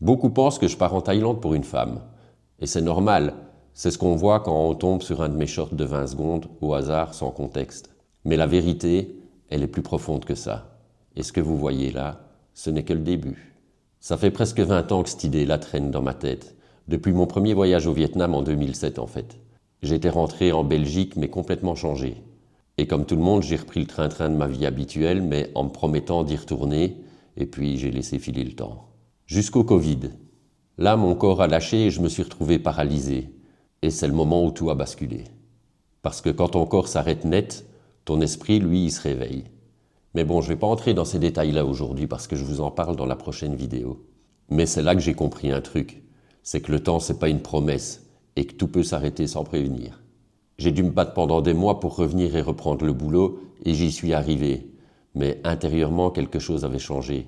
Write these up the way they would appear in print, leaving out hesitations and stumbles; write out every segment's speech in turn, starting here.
Beaucoup pensent que je pars en Thaïlande pour une femme. Et c'est normal, c'est ce qu'on voit quand on tombe sur un de mes shorts de 20 secondes, au hasard, sans contexte. Mais la vérité, elle est plus profonde que ça. Et ce que vous voyez là, ce n'est que le début. Ça fait presque 20 ans que cette idée-là traîne dans ma tête. Depuis mon premier voyage au Vietnam en 2007 en fait. J'étais rentré en Belgique mais complètement changé. Et comme tout le monde, j'ai repris le train-train de ma vie habituelle, mais en me promettant d'y retourner, et puis j'ai laissé filer le temps. Jusqu'au Covid. Là, mon corps a lâché et je me suis retrouvé paralysé. Et c'est le moment où tout a basculé. Parce que quand ton corps s'arrête net, ton esprit, lui, il se réveille. Mais bon, je ne vais pas entrer dans ces détails-là aujourd'hui parce que je vous en parle dans la prochaine vidéo. Mais c'est là que j'ai compris un truc. C'est que le temps, c'est pas une promesse et que tout peut s'arrêter sans prévenir. J'ai dû me battre pendant des mois pour revenir et reprendre le boulot et j'y suis arrivé. Mais intérieurement, quelque chose avait changé.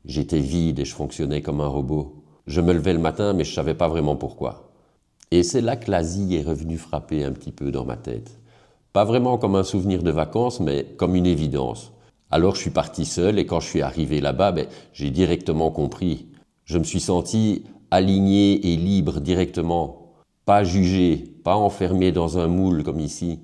J'étais vide et je fonctionnais comme un robot. Je me levais le matin mais je savais pas vraiment pourquoi. Et c'est là que l'Asie est revenue frapper un petit peu dans ma tête. Pas vraiment comme un souvenir de vacances, mais comme une évidence. Alors je suis parti seul et quand je suis arrivé là-bas, j'ai directement compris. Je me suis senti aligné et libre directement. Pas jugé, pas enfermé dans un moule comme ici.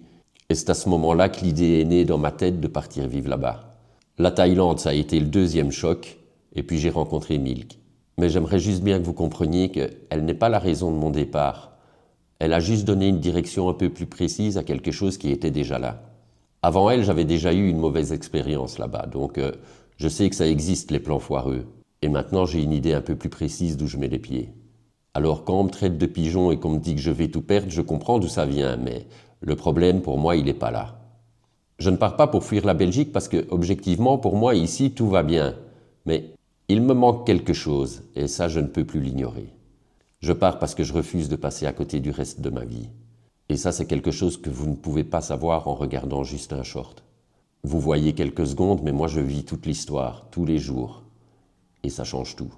Et c'est à ce moment-là que l'idée est née dans ma tête de partir vivre là-bas. La Thaïlande, ça a été le deuxième choc, et puis j'ai rencontré Milk. Mais j'aimerais juste bien que vous compreniez qu'elle n'est pas la raison de mon départ. Elle a juste donné une direction un peu plus précise à quelque chose qui était déjà là. Avant elle, j'avais déjà eu une mauvaise expérience là-bas, donc je sais que ça existe les plans foireux. Et maintenant, j'ai une idée un peu plus précise d'où je mets les pieds. Alors quand on me traite de pigeon et qu'on me dit que je vais tout perdre, je comprends d'où ça vient, mais le problème pour moi, il n'est pas là. Je ne pars pas pour fuir la Belgique parce que, objectivement, pour moi, ici, tout va bien. Mais il me manque quelque chose, et ça, je ne peux plus l'ignorer. Je pars parce que je refuse de passer à côté du reste de ma vie. Et ça, c'est quelque chose que vous ne pouvez pas savoir en regardant juste un short. Vous voyez quelques secondes, mais moi, je vis toute l'histoire, tous les jours. Et ça change tout.